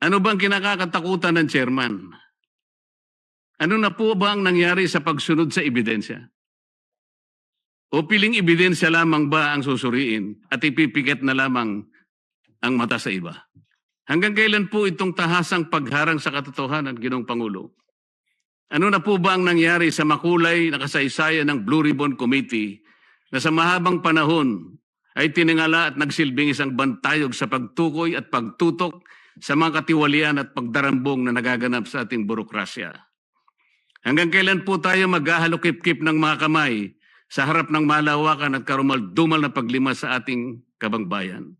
Ano bang kinakatakutan ng chairman? Ano na po ba ang nangyari sa pagsunod sa ebidensya? O piling ebidensya lamang ba ang susuriin at ipipiket na lamang ang mata sa iba? Hanggang kailan po itong tahasang pagharang sa katotohanan, Ginoong Pangulo? Ano na po ba ang nangyari sa makulay na kasaysayan ng Blue Ribbon Committee na sa mahabang panahon ay tiningala at nagsilbing isang bantayog sa pagtukoy at pagtutok sa mga katiwalian at pagdarambong na nagaganap sa ating burokrasya? Hanggang kailan po tayo maghahalokip-kip ng mga kamay sa harap ng malawakan at karumal-dumal na paglima sa ating kabangbayan?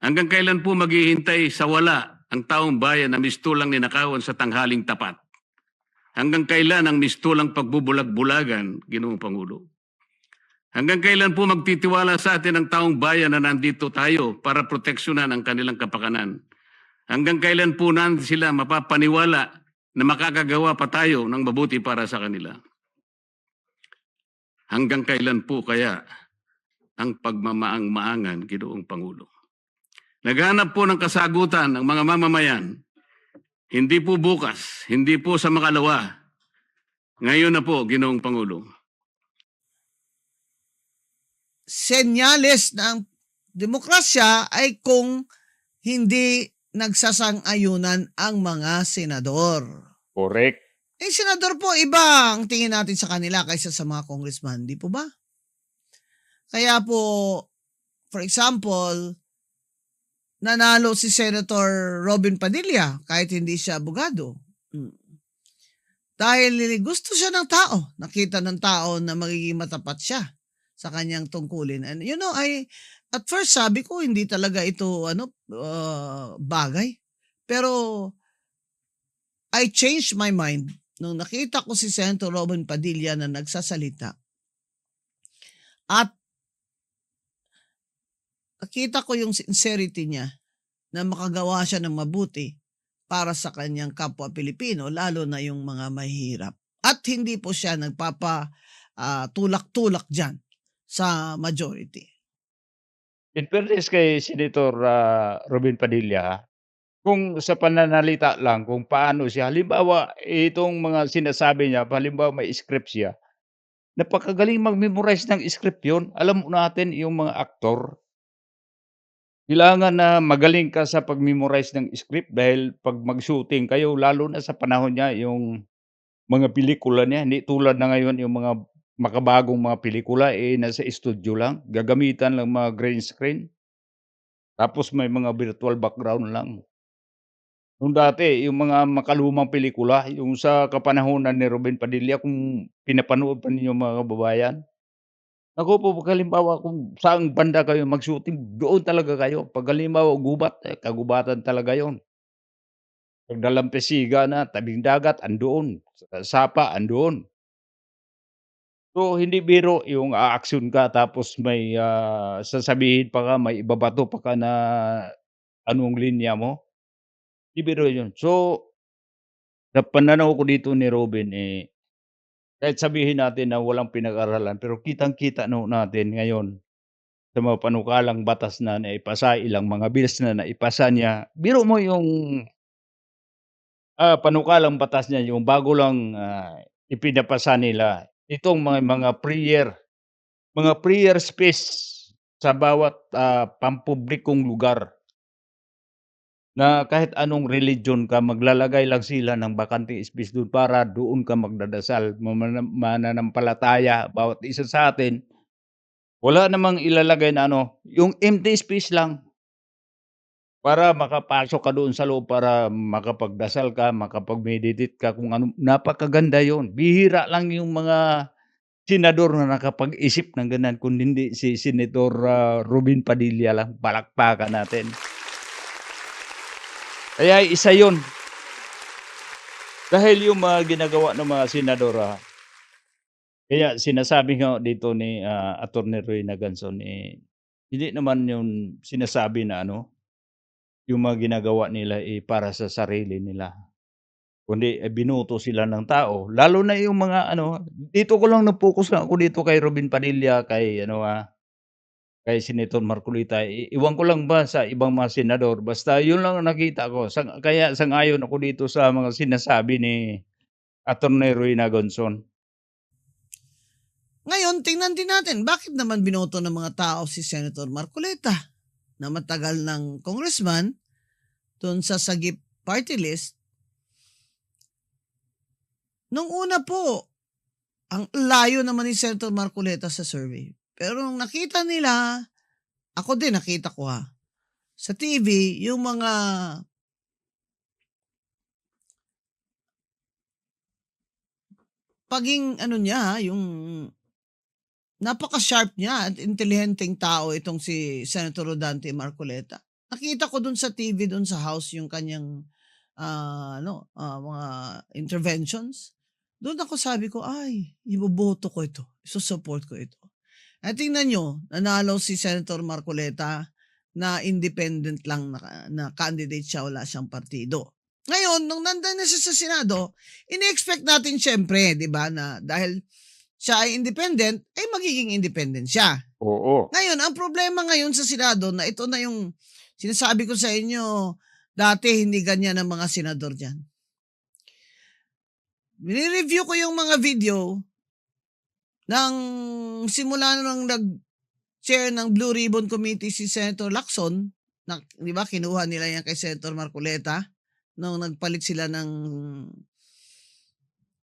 Hanggang kailan po maghihintay sa wala ang taong bayan na mistulang ninakawan sa tanghaling tapat? Hanggang kailan ang mistulang pagbubulag-bulagan, Ginoong Pangulo? Hanggang kailan po magtitiwala sa atin ang taong bayan na nandito tayo para proteksyonan ang kanilang kapakanan? Hanggang kailan po natin sila mapapaniwala na makakagawa pa tayo ng mabuti para sa kanila? Hanggang kailan po kaya ang pagmamaang-maangan, Ginoong Pangulo? Naghanap po ng kasagutan ang mga mamamayan. Hindi po bukas, hindi po sa makalawa. Ngayon na po, Ginoong Pangulo. Senyales ng demokrasya ay kung hindi nagsasang-ayunan ang mga senador. Correct. Senador po, iba ang tingin natin sa kanila kaysa sa mga congressman, di po ba? Kaya po, for example, nanalo si Senator Robin Padilla kahit hindi siya abogado. Dahil gusto siya ng tao, nakita ng tao na magiging matapat siya sa kanyang tungkulin. And at first sabi ko hindi talaga ito bagay. Pero I changed my mind nung nakita ko si Senator Robin Padilla na nagsasalita. At nakita ko yung sincerity niya na makagawa siya ng mabuti para sa kanyang kapwa Pilipino, lalo na yung mga mahihirap. At hindi po siya tulak-tulak dyan sa majority. In fairness kay Senator Robin Padilla, kung sa pananalita lang kung paano siya, halimbawa itong mga sinasabi niya, halimbawa may script siya, napakagaling mag-memorize ng script yun. Alam mo natin yung mga aktor, kailangan na magaling ka sa pag-memorize ng script dahil pag mag-shooting kayo, lalo na sa panahon niya, yung mga pelikula niya, hindi tulad na ngayon yung mga makabagong mga pelikula, nasa studio lang, gagamitan lang mga green screen, tapos may mga virtual background lang. Nung dati, yung mga makalumang pelikula, yung sa kapanahunan ni Robin Padilla, kung pinapanood pa ninyo mga kababayan, ako po, pag halimbawa kung saang banda kayo mag-shooting, doon talaga kayo. Pag halimbawa gubat, kagubatan talaga yon. Pag dalampasiga na, tabing dagat, andoon. Sapa, andoon. So, hindi biro yung aaksyon ka tapos may sasabihin pa ka, may ibabato pa ka na anong linya mo. Hindi biro yun. So, sa pananaw ko dito ni Robin, kahit sabihin natin na walang pinag-aralan, pero kitang-kita natin ngayon sa mga panukalang batas na naipasa, ilang mga bills na naipasa niya. Biro mo yung panukalang batas niya, yung bago lang ipinapasa nila, itong mga prayer space sa bawat pampublikong lugar. Na kahit anong religion ka, maglalagay lang sila ng bakanteng space doon para doon ka magdadasal, mananampalataya. Bawat isa sa atin, wala namang ilalagay na yung empty space lang. Para makapasok ka doon sa loob, para makapagdasal ka, makapag-meditate ka, kung ano. Napakaganda yon. Bihira lang yung mga senador na nakapag-isip ng ganyan, kung hindi si Senator Robin Padilla lang. Palakpakan natin. Kaya isa yon. Dahil yung mga ginagawa ng mga senador, kaya sinasabi nga dito ni Attorney Roy Naganson, hindi naman yung sinasabi na yung mga ginagawa nila para sa sarili nila, kundi binoto sila ng tao. Lalo na yung mga dito ko lang na-focus na ako dito kay Robin Padilla, kay kay Senator Marcolita, iwan ko lang ba sa ibang mga senador, basta yun lang ang nakita ko. Kaya sang-ayon ako dito sa mga sinasabi ni Attorney Rowena Gonzon. Ngayon, tingnan din natin, bakit naman binoto ng mga tao si Senator Marcoleta na matagal ng congressman doon sa Sagip Party List? Nung una po, ang layo naman ni Senator Marcoleta sa survey. Pero nung nakita nila, ako din nakita ko sa TV, yung mga paging ano niya, yung napaka-sharp niya at intelihenteng tao itong si Senator Rodante Marcoleta. Nakita ko dun sa TV, dun sa house, yung kanyang mga interventions. Doon ako sabi ko, ay, iboboto ko ito. Isusupport ko ito. At tingnan nyo, nanalo si Senator Marcoleta na independent lang na candidate siya, wala siyang partido. Ngayon, nung nandan na siya sa Senado, ini-expect natin syempre, di ba, na dahil siya ay independent, ay magiging independent siya. Oo. Ngayon, ang problema ngayon sa Senado na ito na yung sinasabi ko sa inyo, dati hindi ganyan ang mga senador dyan. Nire-review ko yung mga video ng simula nung nag-chair ng Blue Ribbon Committee si Senator Lacson, di ba, kinuha nila yan kay Senator Marcoleta nung nagpalit sila ng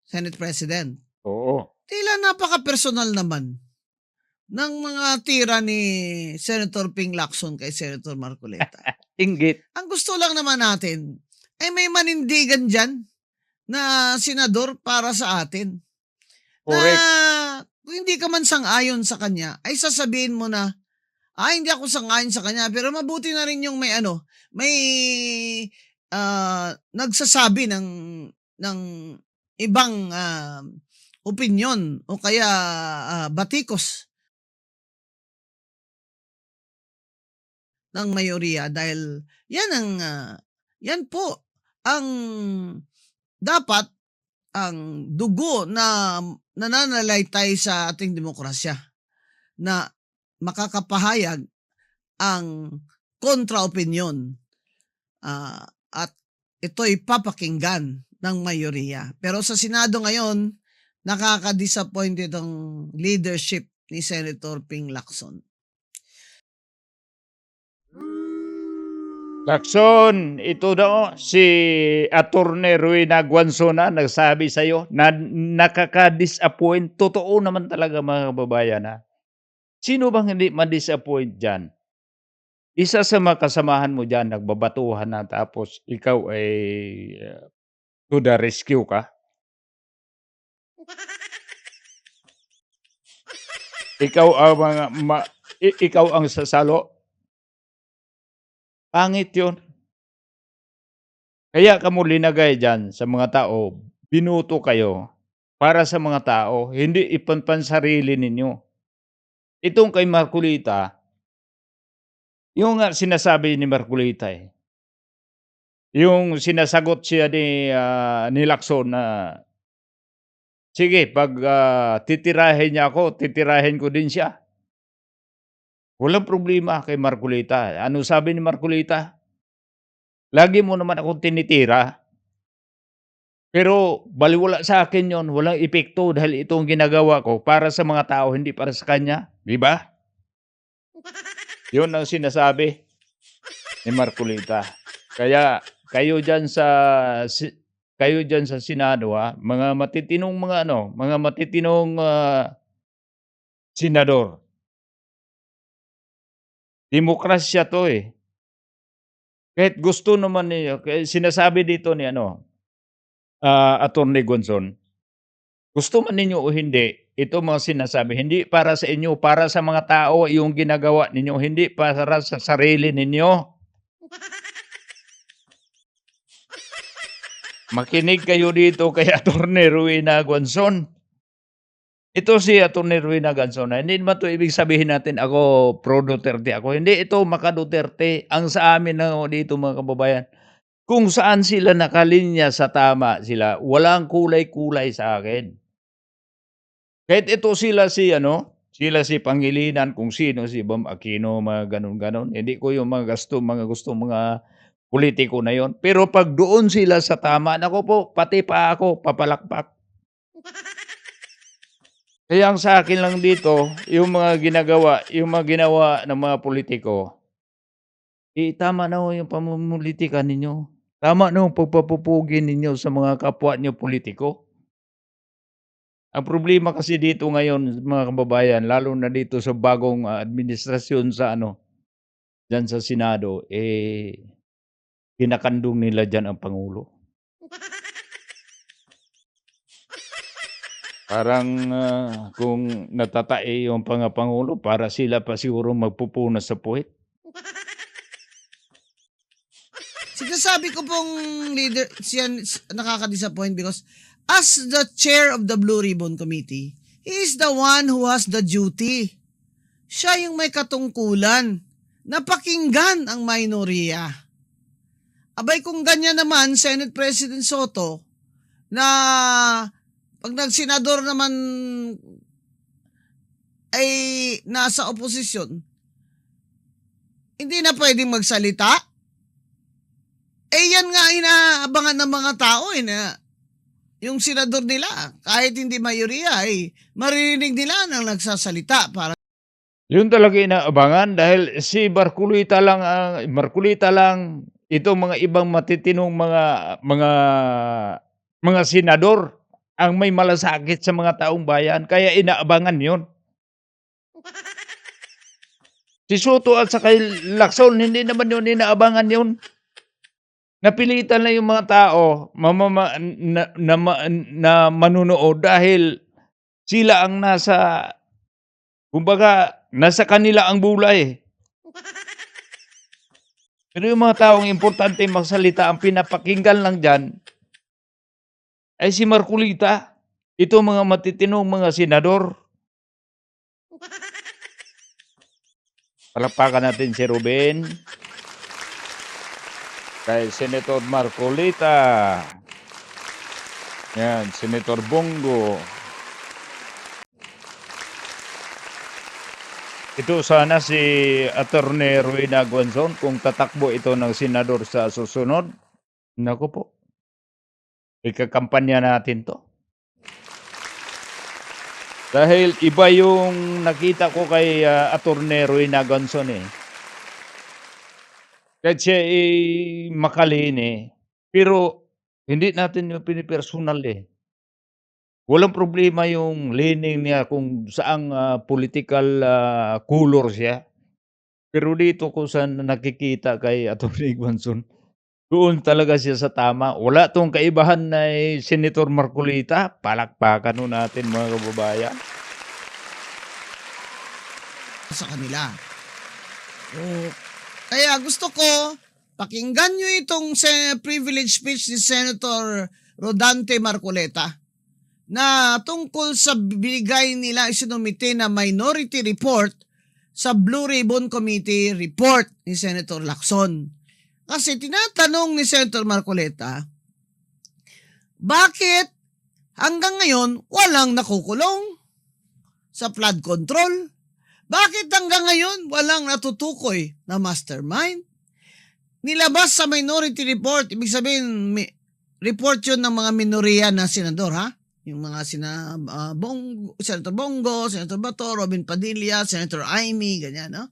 Senate President. Oo. Tila napaka-personal naman ng mga tira ni Senator Ping Lacson kay Senator Marcoleta. Inggit. Ang gusto lang naman natin ay may manindigan dyan na senador para sa atin. Correct. Na kung hindi ka man sang-ayon sa kanya, ay sasabihin mo na, hindi ako sang-ayon sa kanya, pero mabuti na rin yung may nagsasabi ng ibang opinion o kaya batikos ng mayoriya, dahil yan po ang dapat ang dugo na nananalaytay sa ating demokrasya, na makakapahayag ang kontra-opinyon at ito'y papakinggan ng mayoriya. Pero sa Senado ngayon, nakaka-disappointed ang leadership ni Senator Ping Lacson. Lacson, ito daw si Attorney Rowena Gonzon na nagsabi sa'yo na nakaka-disappoint. Totoo naman talaga, mga kababayan. Sino bang hindi ma-disappoint dyan? Isa sa mga kasamahan mo dyan, nagbabatuhan na, tapos ikaw ay to the rescue ka? Ikaw ang sasalo? Pangit yun. Kaya kamo linagay dyan sa mga tao, binuto kayo para sa mga tao, hindi ipansarili ninyo. Itong kay Marcolita, yung sinasabi ni Marcolita yung sinasagot siya ni Lacson na, sige, pag titirahin niya ako, titirahin ko din siya. Walang problema kay Marcolita. Ano sabi ni Marcolita? Lagi mo naman akong tinitira. Pero baliwala sa akin yon, walang epekto dahil itong ginagawa ko para sa mga tao, hindi para sa kanya. Di ba? Yun ang sinasabi ni Marcolita. Kaya kayo dyan sa Senado, mga matitinong mga matitinong senador. Demokrasya to Kahit gusto naman niyo, sinasabi dito ni Attorney Gonzon, gusto man ninyo o hindi, ito mga sinasabi, hindi para sa inyo, para sa mga tao yung ginagawa ninyo, hindi para sa sarili ninyo. Makinig kayo dito kay Attorney Rowena Gonzon. Ito si Attorney Rowena Gonzon, hindi naman ito ibig sabihin natin ako pro Duterte ako. Hindi, ito maka Duterte. Ang sa amin dito, mga kababayan, kung saan sila nakalinya sa tama sila, walang kulay-kulay sa akin. Kahit ito sila si Sila si Pangilinan, kung sino, si Bam Aquino, mga gano'n-gano'n. Hindi ko yung mga gustong mga pulitiko na yon. Pero 'pag doon sila sa tama, naku po, pati pa ako papalakpak. Kaya ang sa akin lang dito, yung mga ginawa ng mga pulitiko, tama na ho yung pamumulitika ninyo. Tama na yung pagpapupugi ninyo sa mga kapwa niyo pulitiko. Ang problema kasi dito ngayon, mga kababayan, lalo na dito sa bagong, administrasyon sa ano, diyan sa Senado, kinakandong nila diyan ang pangulo. Parang, kung natatae yung pangulo para sila pa siguro magpupunas sa puwet. Sinasabi ko pong leader, siyan nakaka-disappoint because as the chair of the Blue Ribbon Committee, he is the one who has the duty. Siya yung may katungkulan na pakinggan ang minorya. Abay kung ganyan naman, Senate President Soto, na pag nagsenador naman ay nasa oposisyon, hindi na pwedeng magsalita. Yan nga inaabangan ng mga tao na yung senador nila, kahit hindi mayoriya, maririnig nila nang nagsasalita para Yun talaga inaabangan dahil si Marcolita lang itong mga ibang matitinong mga senador ang may malasakit sa mga taong bayan kaya inaabangan yun. Si Soto at saka Lacson hindi naman yun inaabangan yun. Napilitan lang yung mga tao na manunood dahil sila ang kumbaga nasa kanila ang bulay. Pero yung mga taong importante magsalita, ang pinapakinggan lang diyan ay si Marcolita. Ito mga matitinong mga senador. Palakpakan natin si Ruben. Kay Senator Marcolita. Yan, Senator Bongo. Ito sana si Attorney Ruina Gonzon kung tatakbo ito ng senador sa susunod. Naku po. Ikakampanya natin to. Dahil iba yung nakita ko kay Attorney Ruina Gonzon Kahit siya makalin pero hindi natin yung pinipersonal Walang problema yung leaning niya kung saang political color siya. Pero dito kung saan nakikita kay Atty. Gonzon, doon talaga siya sa tama. Wala 'tong kaibahan na Senator Marcolita. Palakpakan ho natin mga kababayan. sa kanila. Kaya gusto ko, pakinggan nyo itong privilege speech ni Senator Rodante Marcoleta na tungkol sa binigay nila isinumite na minority report sa Blue Ribbon Committee report ni Senator Lacson. Kasi tinatanong ni Senator Marcoleta, bakit hanggang ngayon walang nakukulong sa flood control? Bakit hanggang ngayon walang natutukoy na mastermind? Nilabas sa minority report, ibig sabihin report yun ng mga minoriya na senador, ha? Yung mga Senator Bongo, Senator Bato, Robin Padilla, Senator Amy, ganyan, no?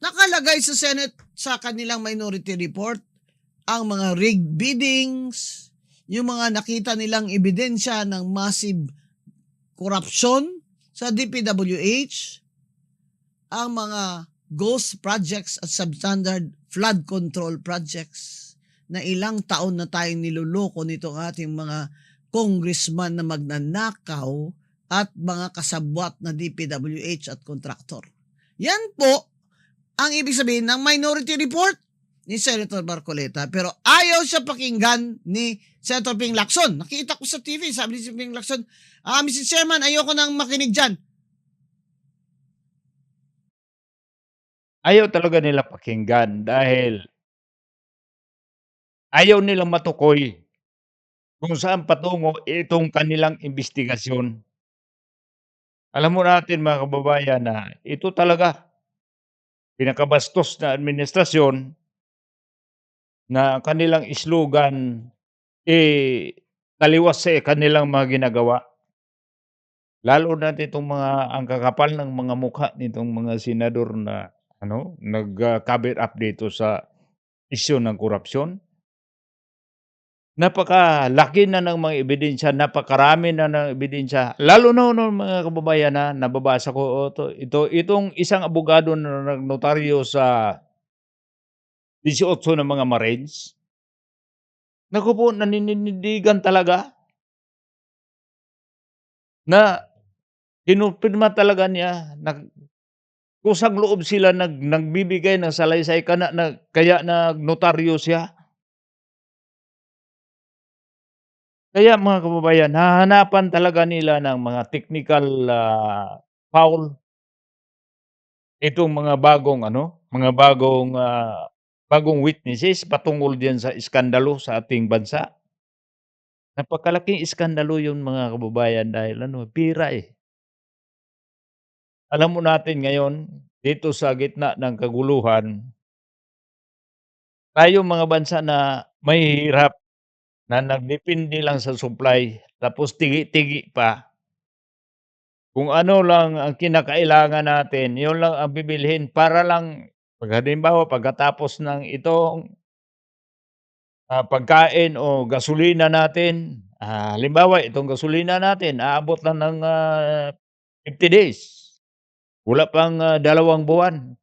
Nakalagay sa Senate sa kanilang minority report ang mga rigged biddings, yung mga nakita nilang ebidensya ng massive corruption sa DPWH, ang mga ghost projects at substandard flood control projects na ilang taon na tayong niluloko nitong ating mga congressman na magnanakaw at mga kasabwat na DPWH at kontraktor. Yan po ang ibig sabihin ng minority report ni Senator Marcoleta, pero ayaw siya pakinggan ni Senator Ping Lacson. Nakita ko sa TV, sabi ni Ping Lacson, Mr. Chairman, ayoko nang makinig dyan. Ayaw talaga nila pakinggan dahil ayaw nilang matukoy kung saan patungo itong kanilang investigasyon. Alam mo natin mga kababayan na ito talaga pinakabastos na administrasyon na ang kanilang slogan, taliwas sa kanilang mga ginagawa. Lalo na nitong ang kakapal ng mga mukha nitong mga senador na cover up dito sa isyu ng korapsyon. Napakalaki na ng mga ebidensya, napakarami na ng ebidensya. Lalo na mga kababayan na nababasa ko itong isang abogado na nagnotaryo sa 18 ng mga Marines. Naku po, naninindigan talaga na kinumpirma talaga niya na kusang loob sila nagbibigay ng salaysay kaya nagnotaryo siya. Kaya mga kababayan, hahanapan talaga nila ng mga technical foul itong mga bagong witnesses patungkol diyan sa iskandalo sa ating bansa. Napakalaking iskandalo 'yun mga kababayan dahil pira, eh. Alam mo natin ngayon, dito sa gitna ng kaguluhan, tayong mga bansa na mahihirap, na nagdepende lang sa supply, tapos tigi-tigi pa. Kung ano lang ang kinakailangan natin, 'yun lang ang bibilhin para lang 'pag halimbawa pagkatapos ng itong pagkain o gasolina natin, halimbawa itong gasolina natin aabot lang ng 50 days, wala pang 2 buwan,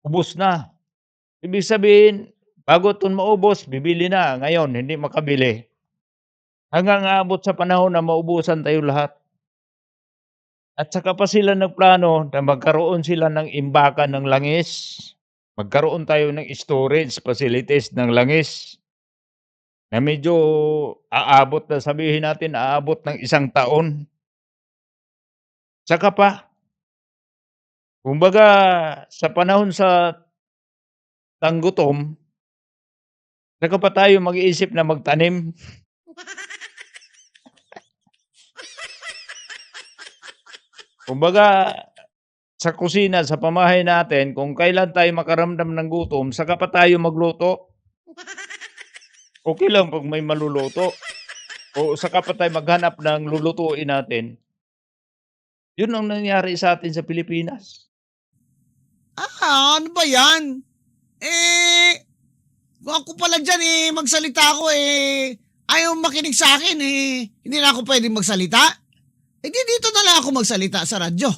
ubos na. Ibig sabihin, bago 'to maubos bibili na, ngayon hindi makabili. Hanggang aabot sa panahon na maubusan tayo lahat. At saka pa sila nagplano na magkaroon sila ng imbakan ng langis, magkaroon tayo ng storage facilities ng langis. Na medyo sabihin natin aabot ng 1 taon. Saka pa, kumbaga sa panahon sa tanggutom, saka pa tayo mag-iisip na magtanim. Kumbaga sa kusina, sa pamahay natin, kung kailan tayo makaramdam ng gutom, saka pa tayo magluto. Okay lang 'pag may maluluto o saka pa tayo maghanap ng lulutuin natin. 'Yun ang nangyari sa atin sa Pilipinas. Ano ba 'yan? Kung ako pala diyan, magsalita ako, ayaw makinig sa akin, hindi na ako puwedeng magsalita. Di dito na lang ako magsalita sa radyo,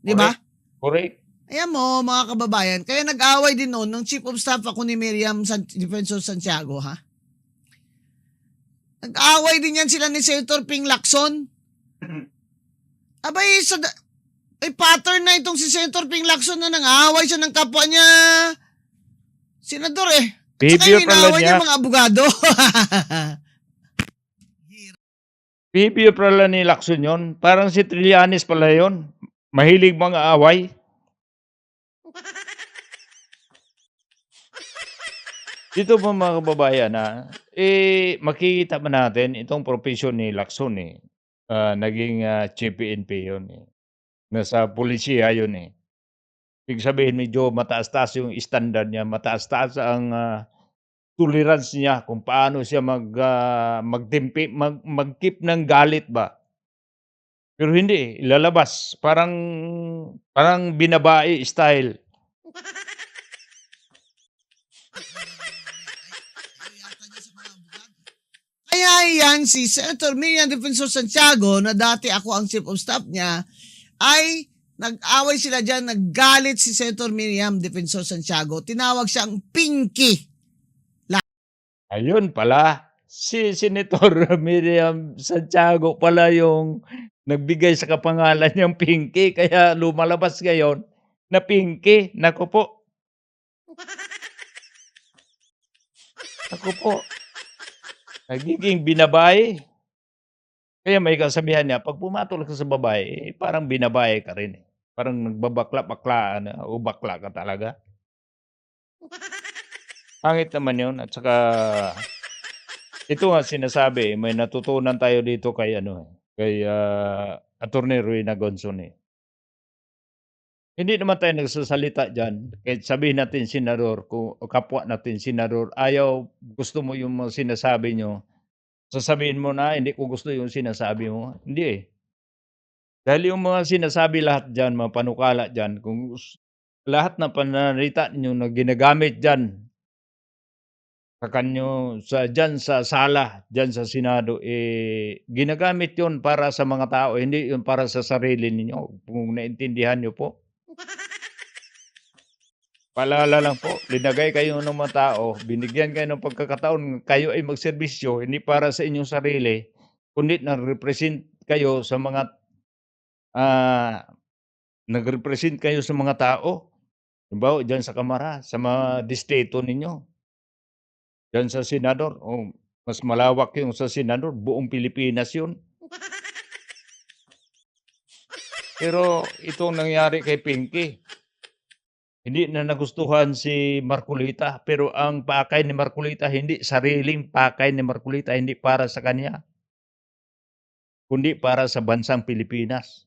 'di ba? Correct. Ayan mo mga kababayan, kaya nag-away din noon ng Chief of Staff ako ni Miriam Defensor Santiago, ha? Nag-away din yan sila ni Senator Ping Lacson. Abay, pattern na itong si Senator Ping Lacson na nang-away siya ng kapwa niya senador, At saka Behavior pala inaaway niya niya. mga abogado. Behavior pala ni Lacson 'yun. Parang si Trillanes pala 'yun. Mahilig mga away. Dito po mga kababayan makikita ba natin itong propesyon ni Lacson, naging chief PNP 'yun, nasa pulisiya 'yun, Ibig sabihin medyo mataas-taas yung standard niya, mataas-taas ang tolerance niya kung paano siya mag-keep ng galit ba. Pero hindi, ilalabas parang binabae style. Kaya yan si Senator Miriam Defensor Santiago na dati ako ang Chief of Staff niya ay nag-away sila dyan, naggalit si Senator Miriam Defensor Santiago. Tinawag siyang Pinky. Ayun pala, si Senator Miriam Santiago pala yung nagbigay sa kapangalan niyang Pinky kaya lumalabas ngayon na Pinky. Naku po. Naku po. Nagiging binabae. Kaya may kasabihan niya, 'pag pumatol ka sa babae, parang binabae ka rin, Parang nagbabakla-baklaan o bakla ka talaga. Pangit naman 'yun at saka ito nga sinasabi, may natutunan tayo dito kay kay Attorney Rowena Gonzon, eh. Hindi naman tayo nagsasalita diyan, kahit sabihin natin senador o kapwa natin senador, gusto mo yung mga sinasabi niyo, sasabihin mo na, "Hindi ko gusto yung sinasabi mo." Hindi, eh. Dahil yung mga sinasabi lahat diyan, mga panukala diyan, kung lahat ng pananalita niyo na ginagamit diyan sa kanyo diyan sa sala, diyan sa Senado, ginagamit 'yun para sa mga tao, hindi 'yun para sa sarili ninyo, kung naintindihan niyo po. Paalala lang po, linagay kayo ng mga tao, binigyan kayo ng pagkakataon kayo ay magserbisyo, hindi para sa inyong sarili, kundi kayo sa mga, ah, nagrepresent kayo sa mga tao. Halimbawa diyan sa kamara, sa mga distrito ninyo, diyan sa senador, mas malawak yung sa senador, buong Pilipinas yun. Pero itong nangyari kay Pinky, hindi na nagustuhan si Marcolita, pero ang pakay ni Marcolita hindi sariling pakay ni Marcolita, hindi para sa kanya, kundi para sa bansang Pilipinas.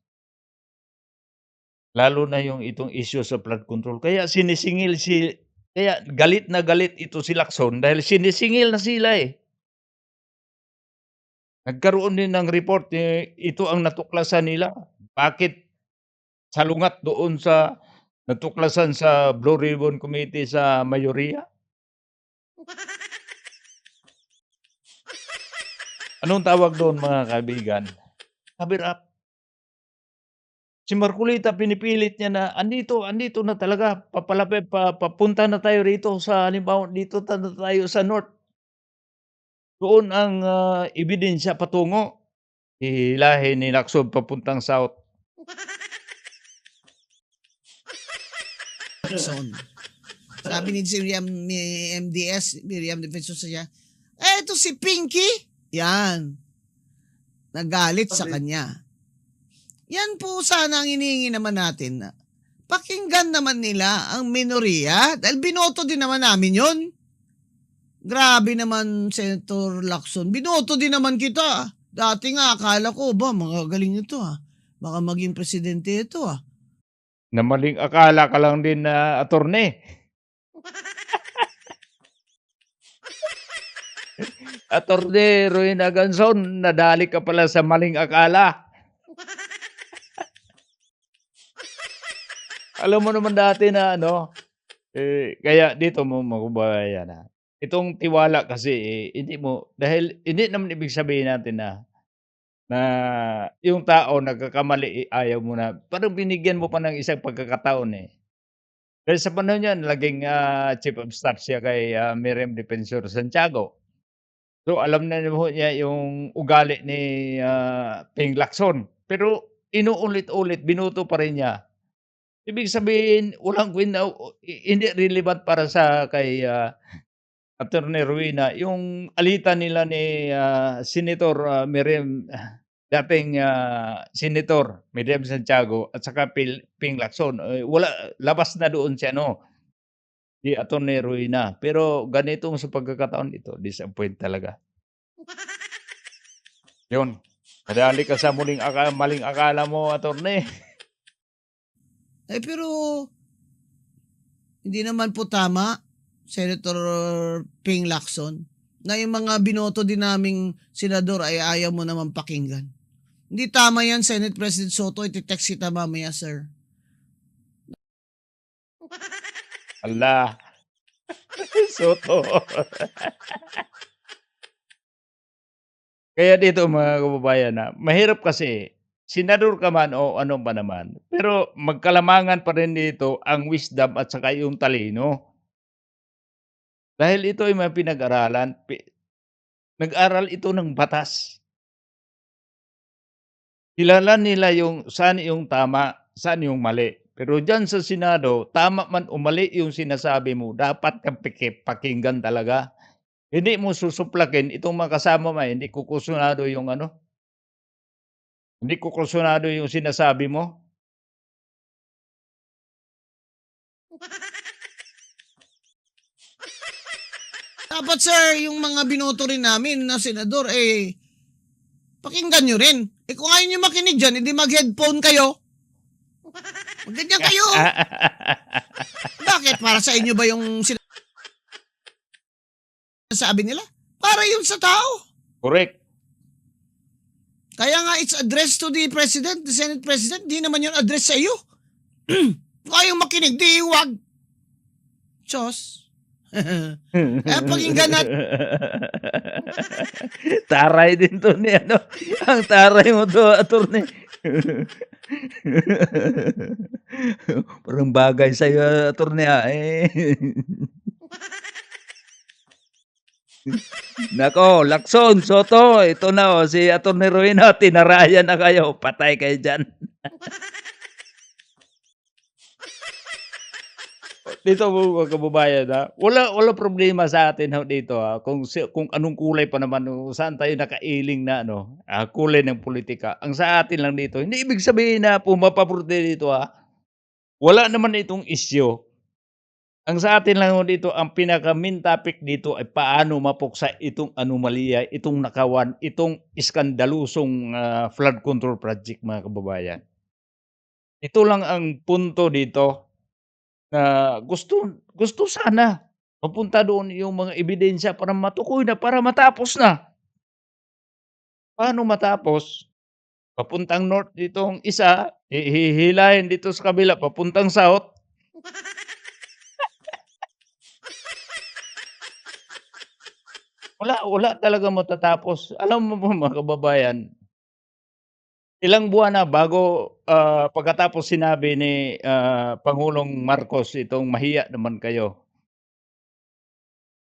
Lalo na yung itong issue sa flood control. Kaya galit na galit ito si Lacson dahil sinisingil na sila, eh. Nagkaroon din ng report, ito ang natuklasan nila. Bakit salungat doon sa natuklasan sa Blue Ribbon Committee sa mayorya? Anong tawag doon, mga kaibigan? Cover up. Si Marcolita pinipilit niya na andito na talaga, papunta na tayo rito sa halimbawa dito na tayo sa North. Doon ang, ebidensya patungo. Hihilahin ni Lacson papuntang South. Lacson. Sabi ni MDS, Miriam Defensor siya, ito si Pinky. Yan. Nagalit sa kanya. Yan po sana ang hinihingi naman natin na pakinggan naman nila ang minoriya dahil binoto din naman namin yon. Grabe naman, Senator Lacson. Binoto din naman kita. Dati nga akala ko, magagaling ito baka maging presidente ito Na maling akala ka lang din na attorney. Attorney Rowena Gonzon, nadali ka pala sa maling akala. Alam mo naman dati na kaya dito mo kababayan, itong tiwala kasi, hindi naman ibig sabihin natin na yung tao nagkakamali, ayaw mo na, parang binigyan mo pa ng isang pagkakataon, eh. Dahil sa panahon niyan naging, chief of staff siya kay, Miriam Defensor Santiago. So alam na niya yung ugali ni, Ping Lacson, pero inuulit-ulit, binoto pa rin niya. Ibig sabihin hindi relevant para kay, Attorney Rowena yung alitan nila ni, Senator, dating, Senator Miriam Santiago at saka Ping Lacson, labas na doon si Attorney Rowena. Pero ganitong sa pagkakataon ito, disappoint talaga. Yun, nadali ka sa maling akala mo, attorney. Pero hindi naman po tama, Senator Ping Lacson, na yung mga binoto din naming senador ay ayaw mo naman pakinggan. Hindi tama yan, Senate President Soto. Iti-text kita mamaya, sir. Ala. Soto. Kaya dito mga kababayan mahirap kasi, senador ka man o ano pa naman, pero magkalamangan pa rin dito ang wisdom at saka yung talino. Dahil ito ay mga pinag-aralan, nag-aral ito ng batas. Kilala nila saan yung tama, saan yung mali. Pero diyan sa Senado, tama man o mali yung sinasabi mo, dapat kang pakinggan talaga. Hindi mo susuplakin itong mga kasama mo, hindi kukusunado yung sinasabi mo. Dapat, sir, yung mga binoto rin namin na senador, pakinggan nyo rin. Eh kung ayaw nyo makinig dyan, hindi mag-headphone kayo. Ganyan kayo. Bakit? Para sa inyo ba yung sinasabi nila? Para yun sa tao. Correct. Kaya nga it's addressed to the President, the Senate President. Di naman yun address sa iyo. Kung ayaw makinig, di huwag. Diyos. Kaya pakinggan natin. Taray din to ni ano. Ang taray mo to, attorney. Parang bagay sa'yo, attorney Nako, Lacson, Soto, ito na si Attorney Rowena, tinarayan na kayo. Patay kayo dyan. Dito mga kababayan wala problema sa atin dito kung anong kulay pa naman saan tayo nakailing na kulay ng politika. Ang sa atin lang dito, hindi ibig sabihin na pumapaborde dito wala naman itong issue. Ang sa atin lang dito, ang pinaka-main topic dito ay paano mapuksa itong anomalya, itong nakawan, itong iskandalusong flood control project mga kababayan. Ito lang ang punto dito. Gusto sana mapunta doon yung mga ebidensya para matukoy na, para matapos na. Paano matapos? Papuntang north ditong isa, hihilahin dito sa kabila, papuntang south. Wala talaga matatapos. Alam mo po mga kababayan, ilang buwan na bago pagkatapos sinabi ni Pangulong Marcos itong mahiya naman kayo.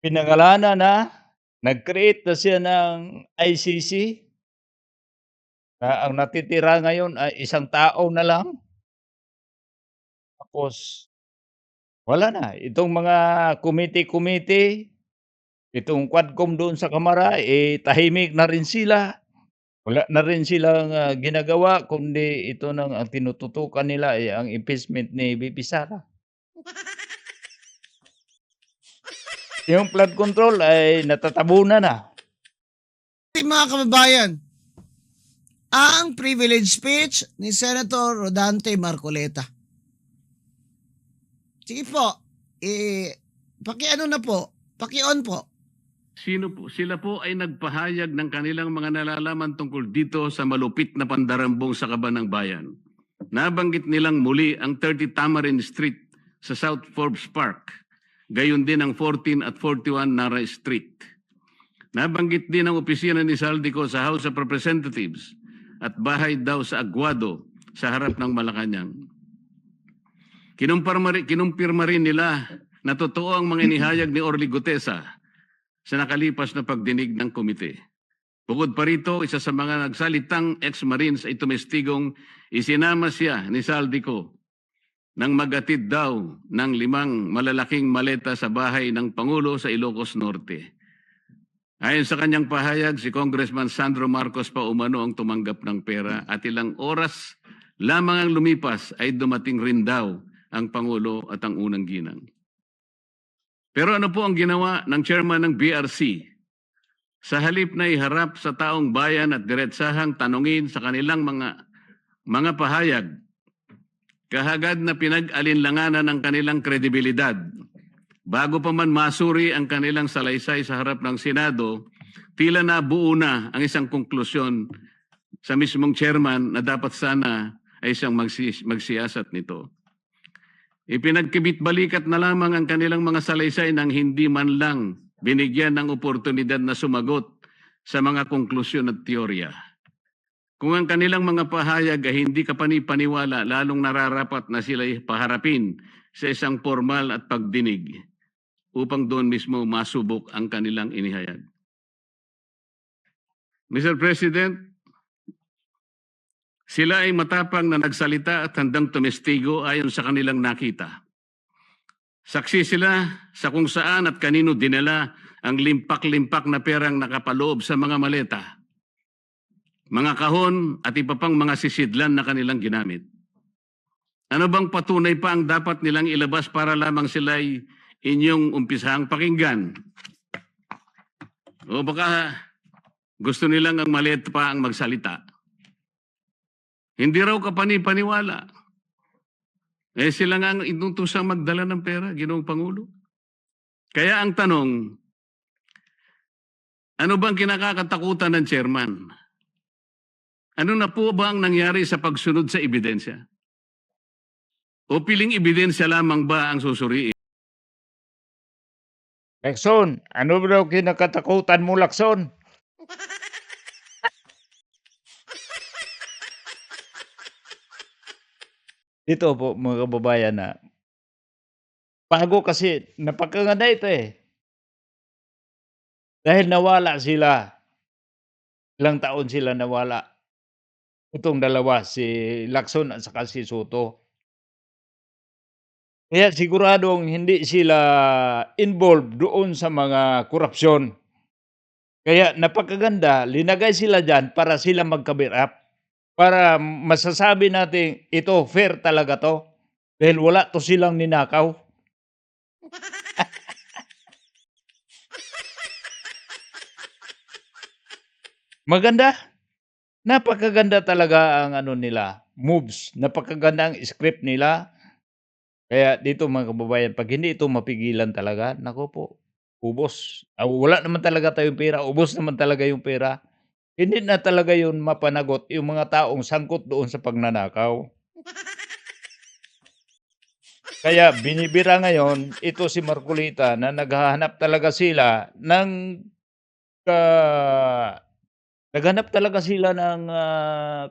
Pinangalanan na, nag-create na siya ng ICC. Ang natitira ngayon ay isang tao na lang. Tapos wala na. Itong mga committee, itong Quadcom doon sa Kamara, tahimik na rin sila. Wala na rin silang ginagawa kundi ito ang tinututukan nila ang impeachment ni VP Sara. Yung flood control ay natatabunan na. Mga kababayan, ang privilege speech ni Senator Rodante Marcoleta. Sige po, paki-on po. Sila po ay nagpahayag ng kanilang mga nalalaman tungkol dito sa malupit na pandarambong sa Kaban ng Bayan. Nabanggit nilang muli ang 30 Tamarin Street sa South Forbes Park, gayon din ang 14 at 41 Nara Street. Nabanggit din ang opisina ni Saldico sa House of Representatives at bahay daw sa Aguado sa harap ng Malacanang. Kinumpirma rin nila na totoo ang mga inihayag ni Orly Gutesa sa nakalipas na pagdinig ng komite. Bukod pa rito, isa sa mga nagsalitang ex-marines ay tumestigong isinama siya ni Saldico nang magatid daw ng 5 malalaking maleta sa bahay ng Pangulo sa Ilocos Norte. Ayon sa kanyang pahayag, si Congressman Sandro Marcos pa umano ang tumanggap ng pera at ilang oras lamang ang lumipas ay dumating rin daw ang Pangulo at ang unang ginang. Pero ano po ang ginawa ng chairman ng BRC? Sa halip na iharap sa taong bayan at diretsahang tanungin sa kanilang mga pahayag, kahagad na pinag-alinlanganan ang kanilang kredibilidad. Bago pa man masuri ang kanilang salaysay sa harap ng Senado, tila nabuo na ang isang konklusyon sa mismong chairman na dapat sana ay siyang magsiyasat nito. Ipinagkibit-balikat na lamang ang kanilang mga salaysay nang hindi man lang binigyan ng oportunidad na sumagot sa mga konklusyon at teorya. Kung ang kanilang mga pahayag ay hindi kapani-paniwala, lalong nararapat na sila'y paharapin sa isang formal at pagdinig upang doon mismo masubok ang kanilang inihayag. Mr. President, sila ay matapang na nagsalita at handang tumestigo ayon sa kanilang nakita. Saksi sila sa kung saan at kanino dinala ang limpak-limpak na perang nakapaloob sa mga maleta, mga kahon at iba pang mga sisidlan na kanilang ginamit. Ano bang patunay pa ang dapat nilang ilabas para lamang sila ay inyong umpisahang pakinggan? O baka Gusto nilang ang maliit pa ang magsalita. Hindi raw kapani-paniwala. Sila nga ang inutusang magdala ng pera, Ginoong Pangulo. Kaya ang tanong, ano bang kinakatakutan ng chairman? Ano na po ba ang nangyari sa pagsunod sa ebidensya? O piling ebidensya lamang ba ang susuriin? Lacson, ano daw kinakatakutan mo, Lacson? Ito po mga kababayan na bago kasi napakaganda ito eh. Dahil nawala sila. Ilang taon sila nawala. Itong dalawa, si Lacson at saka si Soto. Kaya siguradong hindi sila involved doon sa mga korupsyon. Kaya napakaganda, linagay sila dyan para sila magka-bear up. Para masasabi natin, ito, fair talaga to. Dahil wala to silang ninakaw. Maganda. Napakaganda talaga ang ano nila, moves. Napakaganda ang script nila. Kaya dito mga kababayan, pag hindi ito mapigilan talaga, naku po, ubos. Wala naman talaga tayong pera, ubos naman talaga yung pera. Hindi na talaga yun mapanagot yung mga taong sangkot doon sa pagnanakaw. Kaya binibira ngayon, ito si Marcolita na naghahanap talaga sila ng naghanap talaga sila ng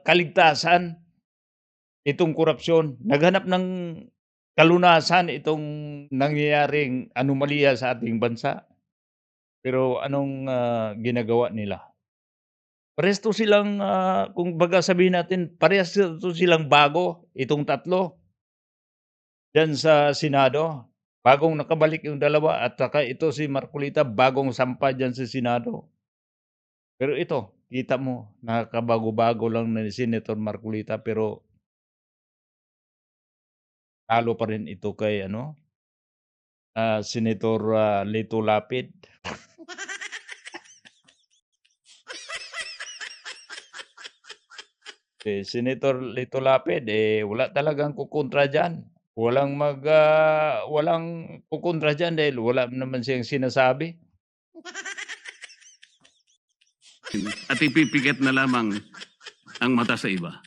kaligtasan itong korupsyon. Naghanap ng kalunasan itong nangyayaring anomalya sa ating bansa. Pero anong ginagawa nila? Parehas to silang, kung baga sabihin natin, parehas to silang bago, itong tatlo, diyan sa Senado. Bagong nakabalik yung dalawa at saka ito si Marcolita, bagong sampa diyan sa Senado. Pero ito, kita mo, nakakabago-bago lang na ni Senator Marcolita pero talo pa rin ito kay ano, Senator Lito Lapid. Senator Lito Lapid, wala talagang kukontra diyan. Walang kukontra diyan dahil wala naman siyang sinasabi. At ipipikit na lamang ang mata sa iba.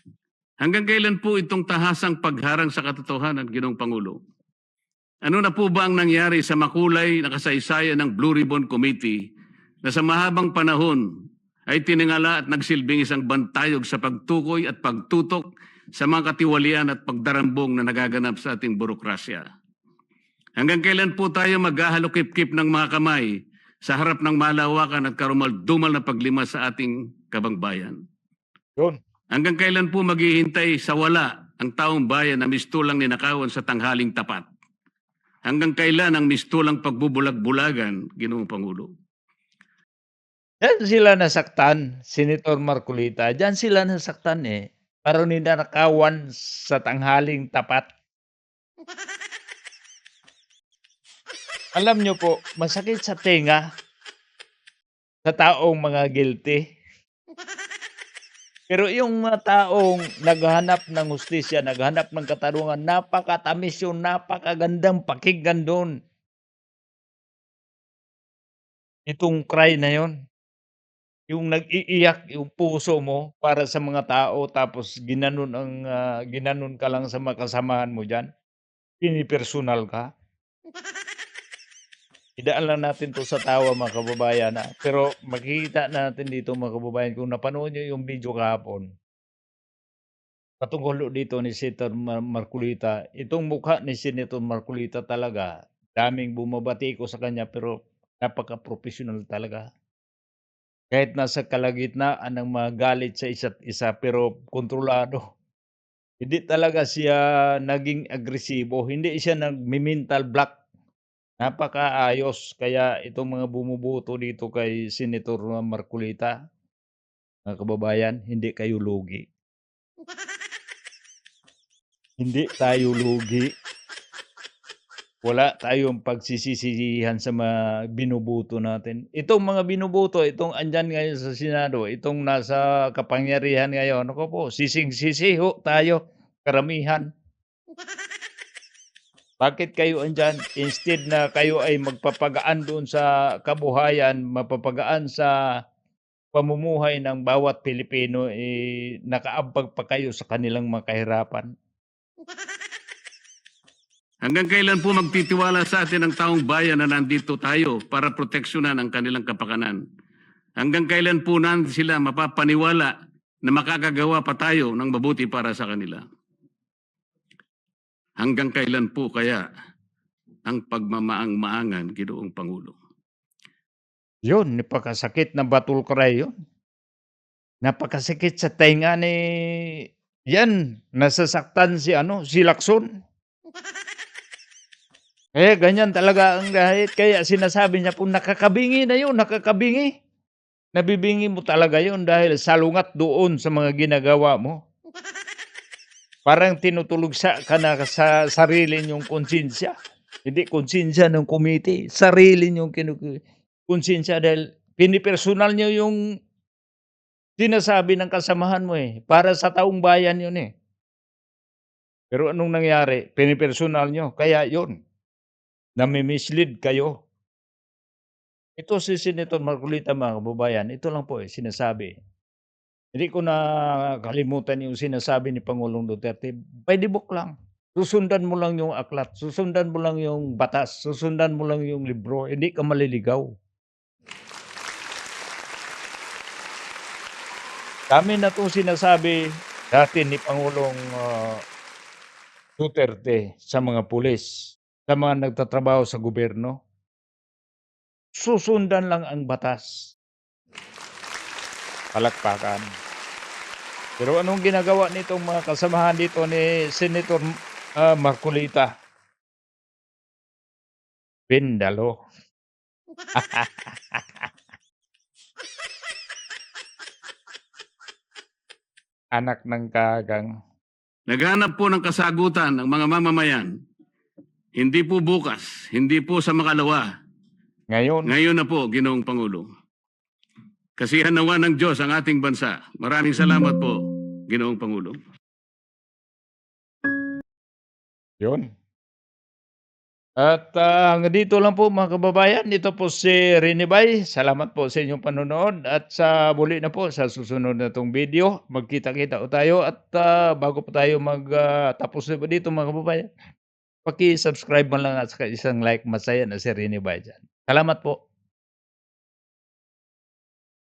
Hanggang kailan po itong tahasang pagharang sa katotohanan, Ginoong Pangulo? Ano na po ba ang nangyari sa makulay na kasaysayan ng Blue Ribbon Committee na sa mahabang panahon ay tiningala at nagsilbing isang bantayog sa pagtukoy at pagtutok sa mga katiwalian at pagdarambong na nagaganap sa ating burokrasya? Hanggang kailan po tayo maghahalokip-kip ng mga kamay sa harap ng malawakan at karumal-dumal na paglima sa ating kabangbayan? Yun. Hanggang kailan po maghihintay sa wala ang taong bayan na mistulang ninakawan sa tanghaling tapat? Hanggang kailan ang mistulang pagbubulag-bulagan, Ginoong Pangulo? Diyan sila nasaktan, Senator Marcolita. Diyan sila nasaktan eh. Para ninanakawan sa tanghaling tapat. Alam nyo po, masakit sa tenga sa taong mga guilty. Pero yung mga taong naghahanap ng hustisya, naghahanap ng katarungan, napakatamis yun, napakagandang pakinggan doon. Itong cry na yon, yung nag-iiyak yung puso mo para sa mga tao tapos ginanon ka lang sa mga kasamahan mo diyan, pinipersonal ka. Idaan lang natin 'to sa tawa mga kababayan, pero makikita natin dito mga kababayan kung napanood niyo yung video kahapon. Patungkol dito ni Senator Marcolita, itong mukha ni Senator Marcolita talaga, daming bumabati ko sa kanya pero napaka-professional talaga. Kahit nasa kalagitnaan ng mga galit sa isa't isa pero kontrolado. Hindi talaga siya naging agresibo, hindi siya nagme-mental block. Napakaayos kaya itong mga bumuboto dito kay Senator Marcolita, mga kababayan, hindi kayo lugi. Hindi tayo lugi. wala tayong pagsisisihan sa mga binubuto natin. Itong mga binubuto, itong andiyan ngayon sa Senado, itong nasa kapangyarihan ngayon, naku po, sising-sisi ho tayo, karamihan. Bakit kayo andiyan? Instead na kayo ay magpapagaan doon sa kabuhayan, mapapagaan sa pamumuhay ng bawat Pilipino, nakaambag pa kayo sa kanilang mga kahirapan. Hanggang kailan po magtitiwala sa atin ang taong bayan na nandito tayo para proteksyonan ang kanilang kapakanan? Hanggang kailan po natin sila mapapaniwala na makakagawa pa tayo ng mabuti para sa kanila? Hanggang kailan po kaya ang pagmamaang-maangan, Ginoong Pangulo? Yun, napakasakit na battle cry yun. Napakasakit sa tainga ni yan, nasasaktan si Lacson. Ganyan talaga ang galit. Kaya sinasabi niya po, nakakabingi na yun, nakakabingi. Nabibingi mo talaga yun dahil salungat doon sa mga ginagawa mo. Parang tinutulog ka na sa sarili niyong konsensya. Hindi konsensya ng committee, sarili niyong konsensya dahil pinipersonal niyo yung sinasabi ng kasamahan mo para sa taong bayan yun Pero anong nangyari? Pinipersonal niyo, kaya yun. Nami-mislead kayo. Ito si Senator Marcolita mga kababayan, ito lang po sinasabi. Hindi ko nakalimutan yung sinasabi ni Pangulong Duterte, by the book lang. Susundan mo lang yung aklat, susundan mo lang yung batas, susundan mo lang yung libro, hindi ka maliligaw. Dami na itong sinasabi dati ni Pangulong Duterte sa mga pulis, sa mga nagtatrabaho sa gobyerno. Susundan lang ang batas. Palakpakan. Pero anong ginagawa nitong mga kasamahan dito ni Senator Marcolita? Pindalo. Anak ng kagang. Naghanap po ng kasagutan ng mga mamamayan. Hindi po bukas, hindi po sa makalawa. Ngayon, Ngayon na po, Ginoong Pangulo. Kasihan nawa ng Diyos ang ating bansa. Maraming salamat po, Ginoong Pangulo. yun. At hanggang dito lang po mga kababayan. Ito po si Rene Bay. Salamat po sa inyong panonood. At sa muli na po sa susunod na itong video. Magkita-kita tayo. At bago po tayo tapos na po dito mga kababayan, paki-subscribe mo lang at saka isang like. Masaya na si Rene Bay dyan. Salamat po.